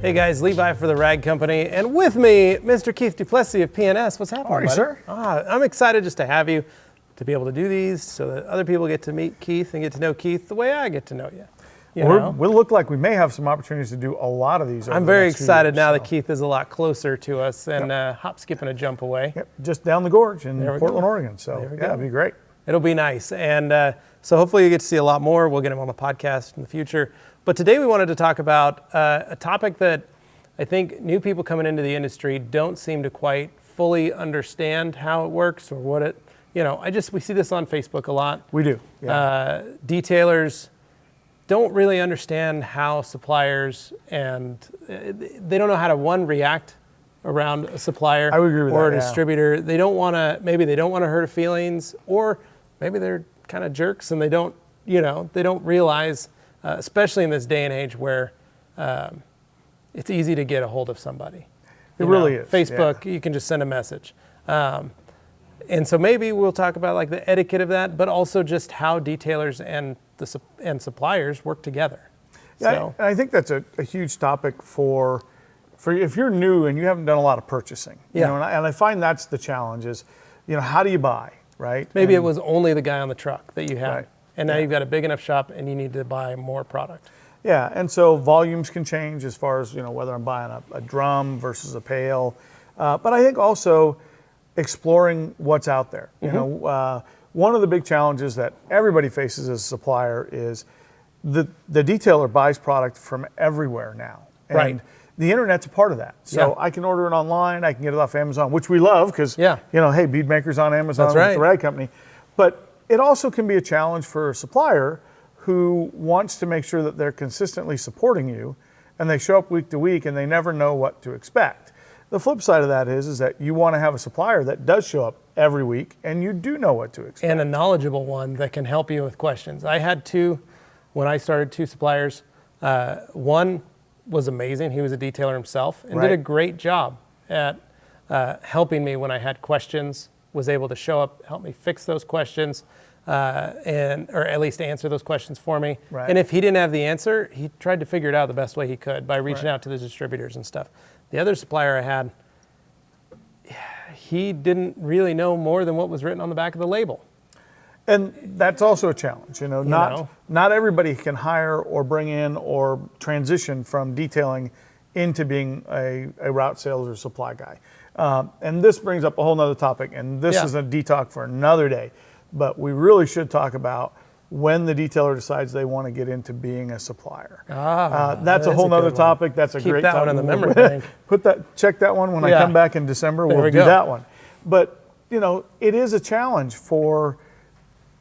Hey guys, Levi for the Rag Company, and with me, Mr. Keith Duplessie of PNS. What's happening, buddy? Sir? I'm excited just to have you, to be able to do these so that other people get to meet Keith and get to know Keith the way I get to know you. We'll look like we may have some opportunities to do a lot of these. I'm very excited now that Keith is a lot closer to us and hop, skip, and a jump away. Yep, just down the gorge in Portland, Oregon. So yeah, it'd be great. It'll be nice. And so hopefully you get to see a lot more. We'll get him on the podcast in the future. But today we wanted to talk about a topic that I think new people coming into the industry don't seem to quite fully understand how it works or what it, we see this on Facebook a lot. We do. Yeah. Detailers don't really understand how suppliers and they don't know how to, one, react around a supplier I would agree with or that, a distributor. They don't want to, maybe they don't want to hurt feelings, or maybe they're kind of jerks and they don't realize, especially in this day and age where it's easy to get a hold of somebody. It really is. Facebook, you can just send a message. And so maybe we'll talk about like the etiquette of that, but also just how detailers and suppliers work together. Yeah, So, I think that's a huge topic for if you're new and you haven't done a lot of purchasing. You know, and I find that's the challenge is, how do you buy, right? maybe it was only the guy on the truck that you had. Right. And now you've got a big enough shop and you need to buy more product. Yeah, and so volumes can change as far as, whether I'm buying a drum versus a pail. But I think also exploring what's out there. One of the big challenges that everybody faces as a supplier is the detailer buys product from everywhere now. And Right. the internet's a part of that. So I can order it online, I can get it off Amazon, which we love because, hey, bead makers on Amazon That's with right. the Rag Company. But it also can be a challenge for a supplier who wants to make sure that they're consistently supporting you, and they show up week to week and they never know what to expect. The flip side of that is that you want to have a supplier that does show up every week and you do know what to expect. And a knowledgeable one that can help you with questions. I had when I started, two suppliers. One was amazing. He was a detailer himself and did a great job at helping me when I had questions, was able to show up, help me fix those questions, or at least answer those questions for me. Right. And if he didn't have the answer, he tried to figure it out the best way he could by reaching out to the distributors and stuff. The other supplier I had, he didn't really know more than what was written on the back of the label. And that's also a challenge. Not everybody can hire or bring in or transition from detailing into being a route sales or supply guy. And this brings up a whole nother topic, and this is a detox for another day. But we really should talk about when the detailer decides they want to get into being a supplier. That's a whole nother topic. That's a great topic. Keep that one in the memory bank. Check that one when I come back in December. We'll do that one. But it is a challenge for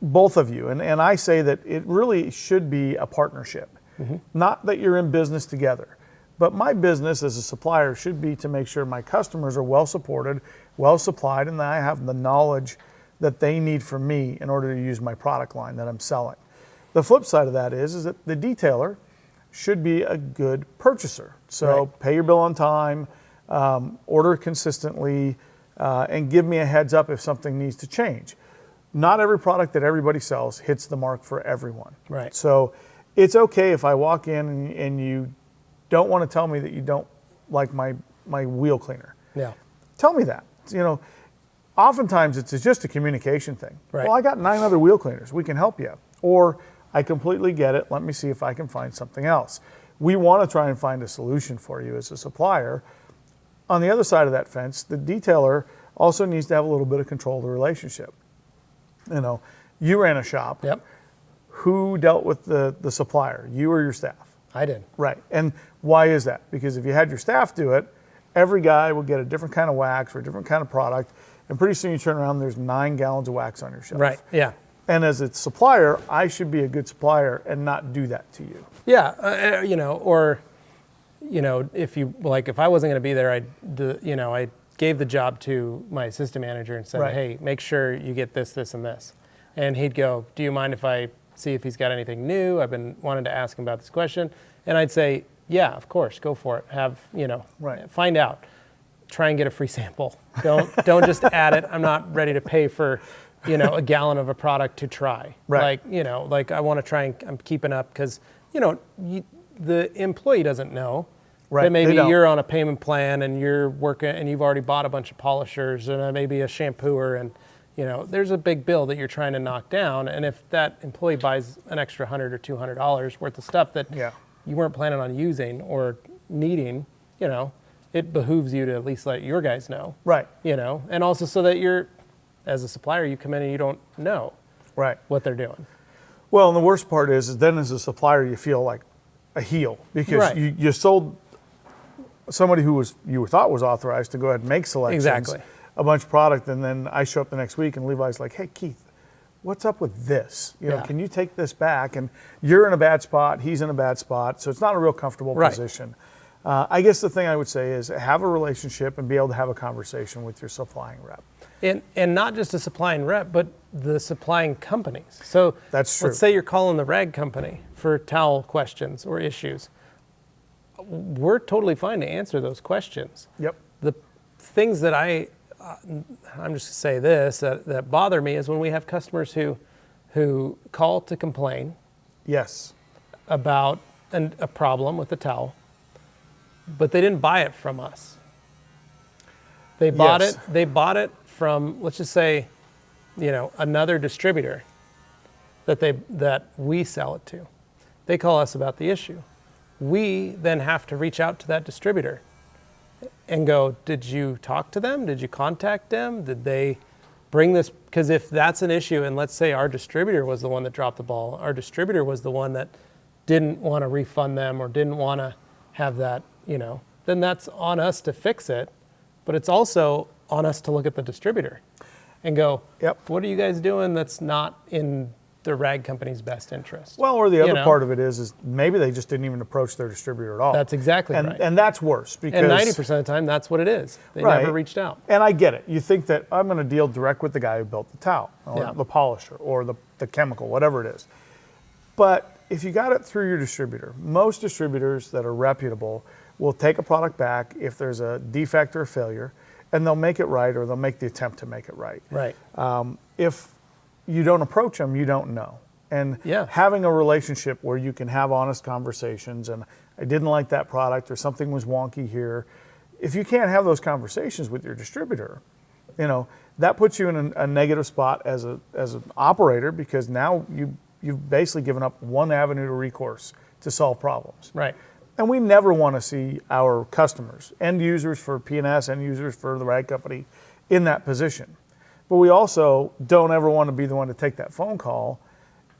both of you, and I say that it really should be a partnership. Not that you're in business together, but my business as a supplier should be to make sure my customers are well supported, well supplied, and that I have the knowledge that they need from me in order to use my product line that I'm selling. The flip side of that is that the detailer should be a good purchaser. So pay your bill on time, order consistently, and give me a heads up if something needs to change. Not every product that everybody sells hits the mark for everyone. Right. So it's okay if I walk in and you don't want to tell me that you don't like my wheel cleaner. Yeah. Tell me that. Oftentimes it's just a communication thing. Right. Well, I got 9 other wheel cleaners. We can help you. Or I completely get it. Let me see if I can find something else. We want to try and find a solution for you as a supplier. On the other side of that fence, the detailer also needs to have a little bit of control of the relationship. You ran a shop. Yep. Who dealt with the supplier, you or your staff? I did. Right. And why is that? Because if you had your staff do it, every guy will get a different kind of wax or a different kind of product, and pretty soon you turn around, there's 9 gallons of wax on your shelf. Right, yeah. And as a supplier, I should be a good supplier and not do that to you. Yeah, if I wasn't going to be there, I gave the job to my assistant manager and said, hey, make sure you get this, this, and this. And he'd go, do you mind if I see if he's got anything new? I've been wanting to ask him about this question. And I'd say, yeah, of course, go for it. Find out. Try and get a free sample. Don't just add it. I'm not ready to pay for, a gallon of a product to try. Right. I want to try and I'm keeping up because, the employee doesn't know Right. That maybe you're on a payment plan and you're working and you've already bought a bunch of polishers and maybe a shampooer, and there's a big bill that you're trying to knock down. And if that employee buys an extra $100 or $200 worth of stuff that you weren't planning on using or needing, it behooves you to at least let your guys know. Right. And also so that you're, as a supplier, you come in and you don't know what they're doing. Well, and the worst part is then as a supplier, you feel like a heel because you sold somebody who you thought was authorized to go ahead and make selections, a bunch of product, and then I show up the next week and Levi's like, hey, Keith, what's up with this? Can you take this back? And you're in a bad spot, he's in a bad spot, so it's not a real comfortable position. I guess the thing I would say is have a relationship and be able to have a conversation with your supplying rep. And not just a supplying rep, but the supplying companies. So that's true. Let's say you're calling the rag company for towel questions or issues. We're totally fine to answer those questions. Yep. The things that I'm just going to say this, that bother me is when we have customers who call to complain about a problem with the towel, but they didn't buy it from us. They bought it from, let's just say, another distributor that we sell it to. They call us about the issue. We then have to reach out to that distributor and go, did you talk to them? Did you contact them? Did they bring this? Because if that's an issue, and let's say our distributor was the one that dropped the ball, our distributor was the one that didn't want to refund them or didn't want to have that, then that's on us to fix it. But it's also on us to look at the distributor and go, what are you guys doing that's not in the rag company's best interest? Well, or the other part of it is maybe they just didn't even approach their distributor at all. That's exactly right. And that's worse because... And 90% of the time, that's what it is. They never reached out. And I get it. You think that I'm going to deal direct with the guy who built the towel or the polisher or the chemical, whatever it is. But if you got it through your distributor, most distributors that are reputable will take a product back if there's a defect or a failure, and they'll make it right or they'll make the attempt to make it right. Right. If you don't approach them, you don't know. And having a relationship where you can have honest conversations and I didn't like that product or something was wonky here. If you can't have those conversations with your distributor, that puts you in a negative spot as an operator because now you've basically given up one avenue to recourse to solve problems. Right. And we never want to see our customers, end users for P&S, end users for the rag company, in that position. But we also don't ever want to be the one to take that phone call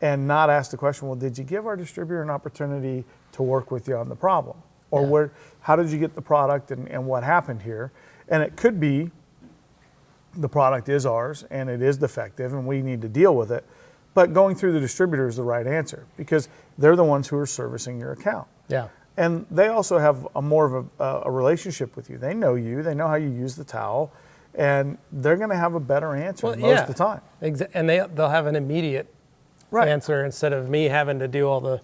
and not ask the question, well, did you give our distributor an opportunity to work with you on the problem? Or how did you get the product and what happened here? And it could be the product is ours and it is defective and we need to deal with it. But going through the distributor is the right answer because they're the ones who are servicing your account. Yeah. And they also have more of a relationship with you. They know you. They know how you use the towel. And they're going to have a better answer most of the time. And they'll have an immediate answer instead of me having to do all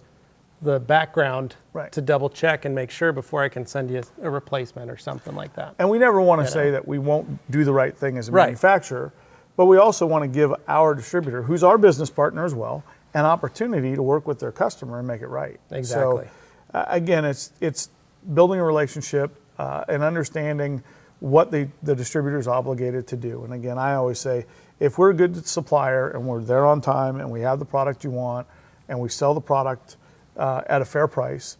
the background to double check and make sure before I can send you a replacement or something like that. And we never want to say that we won't do the right thing as a manufacturer, but we also want to give our distributor, who's our business partner as well, an opportunity to work with their customer and make it right. Exactly. So, again, it's building a relationship and understanding what the distributor is obligated to do. And again, I always say, if we're a good supplier and we're there on time and we have the product you want and we sell the product at a fair price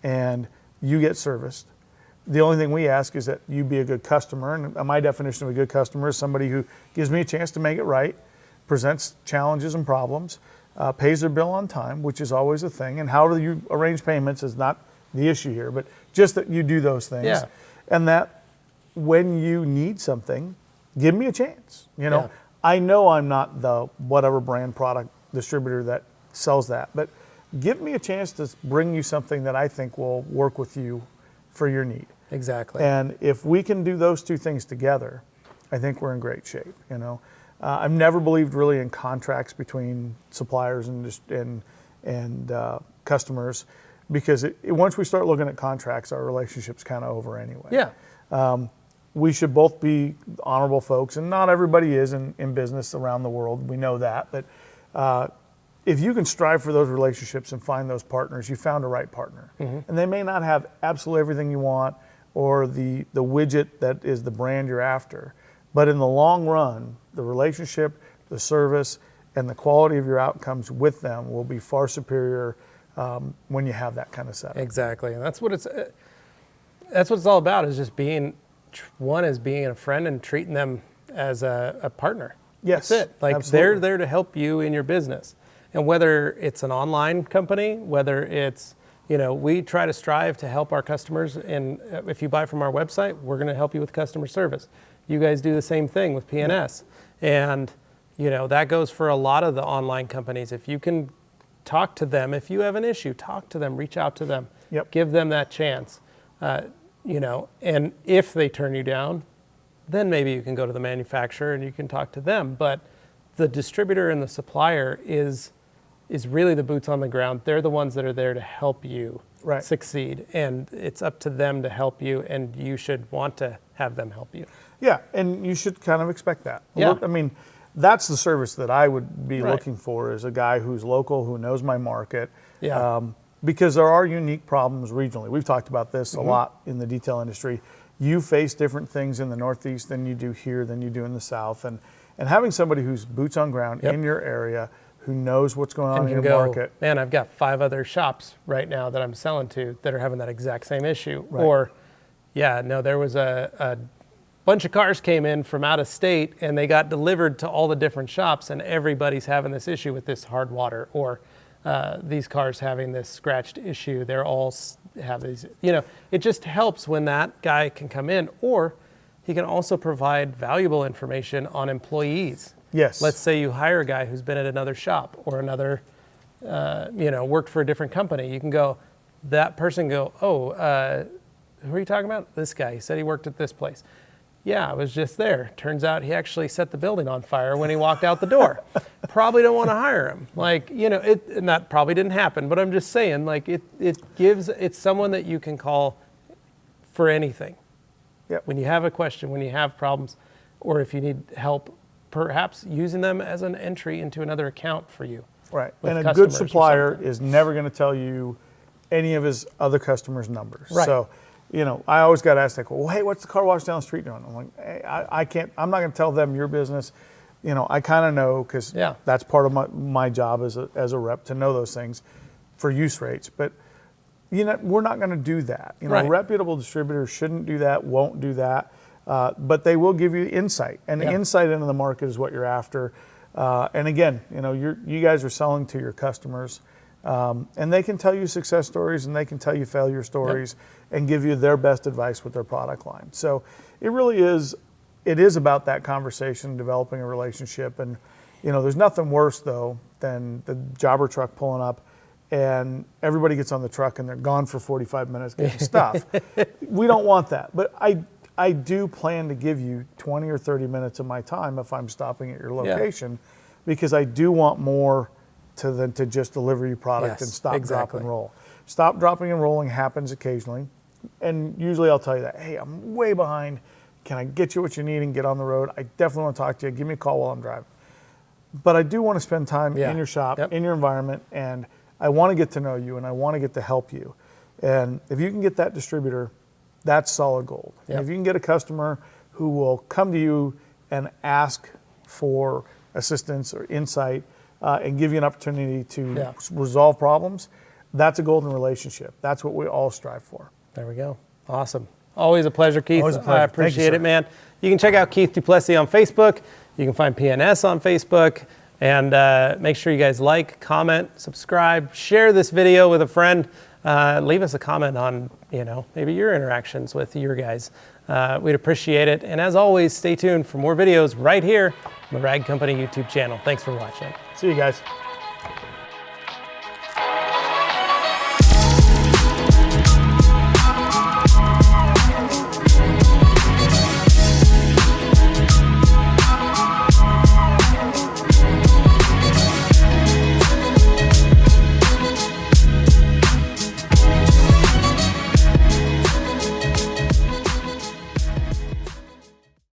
and you get serviced, the only thing we ask is that you be a good customer. And my definition of a good customer is somebody who gives me a chance to make it right, presents challenges and problems, pays their bill on time, which is always a thing. And how do you arrange payments is not the issue here, but just that you do those things. Yeah. And that when you need something, give me a chance. I know I'm not the whatever brand product distributor that sells that, but give me a chance to bring you something that I think will work with you for your need. Exactly. And if we can do those two things together, I think we're in great shape. I've never believed really in contracts between suppliers and customers because once we start looking at contracts, our relationship's kind of over anyway. Yeah. We should both be honorable folks, and not everybody is in business around the world. We know that, but if you can strive for those relationships and find those partners, you found a right partner. And they may not have absolutely everything you want or the widget that is the brand you're after. But in the long run, the relationship, the service, and the quality of your outcomes with them will be far superior when you have that kind of setup. Exactly, and that's what it's all about, is just being a friend and treating them as a partner. Yes, that's it. Like, absolutely. they're there to help you in your business. And whether it's an online company, whether it's, we try to strive to help our customers. And if you buy from our website, we're going to help you with customer service. You guys do the same thing with P&S. And, that goes for a lot of the online companies. If you can talk to them, if you have an issue, talk to them, reach out to them, give them that chance, and if they turn you down, then maybe you can go to the manufacturer and you can talk to them. But the distributor and the supplier is really the boots on the ground. They're the ones that are there to help you succeed. And it's up to them to help you, and you should want to have them help you. Yeah, and you should kind of expect that. Yeah. I mean, that's the service that I would be looking for, is a guy who's local, who knows my market. Yeah. Because there are unique problems regionally. We've talked about this a lot in the detail industry. You face different things in the Northeast than you do here, than you do in the South. And having somebody who's boots on ground in your area, who knows what's going on in your market. Man, I've got 5 other shops right now that I'm selling to that are having that exact same issue. Or, there was a bunch of cars came in from out of state and they got delivered to all the different shops, and everybody's having this issue with this hard water, or these cars having this scratched issue. They're all have these, it just helps when that guy can come in, or he can also provide valuable information on employees. Yes. Let's say you hire a guy who's been at another shop or another, worked for a different company. You can go, that person go, who are you talking about? This guy. He said he worked at this place. Yeah, I was just there. Turns out he actually set the building on fire when he walked out the door. Probably don't want to hire him. And that probably didn't happen, but I'm just saying, it's someone that you can call for anything. Yep. When you have a question, when you have problems, or if you need help, perhaps using them as an entry into another account for you. Right. And a good supplier is never going to tell you any of his other customers' numbers. Right. So, I always got asked that, well, hey, what's the car wash down the street doing? I'm like, hey, I'm not going to tell them your business. I kind of know, because that's part of my job as a rep, to know those things for use rates. But, we're not going to do that. Reputable distributors shouldn't do that, won't do that. But they will give you insight, and the insight into the market is what you're after. And again, you guys are selling to your customers, and they can tell you success stories and they can tell you failure stories and give you their best advice with their product line. So it really is, about that conversation, developing a relationship. And, there's nothing worse though than the jobber truck pulling up and everybody gets on the truck and they're gone for 45 minutes getting stuff. We don't want that. But I do plan to give you 20 or 30 minutes of my time if I'm stopping at your location, because I do want more than to just deliver you product and stop, drop, and roll. Stop, dropping, and rolling happens occasionally. And usually I'll tell you that, hey, I'm way behind. Can I get you what you need and get on the road? I definitely want to talk to you. Give me a call while I'm driving. But I do want to spend time in your shop, in your environment, and I want to get to know you and I want to get to help you. And if you can get that distributor, that's solid gold. And if you can get a customer who will come to you and ask for assistance or insight and give you an opportunity to resolve problems, that's a golden relationship. That's what we all strive for. There we go. Awesome. Always a pleasure, Keith. Always a pleasure. I appreciate it, man. You can check out Keith Duplessie on Facebook. You can find P&S on Facebook. And make sure you guys like, comment, subscribe, share this video with a friend. Leave us a comment on, maybe your interactions with your guys. We'd appreciate it. And as always, stay tuned for more videos right here on the Rag Company YouTube channel. Thanks for watching. See you guys.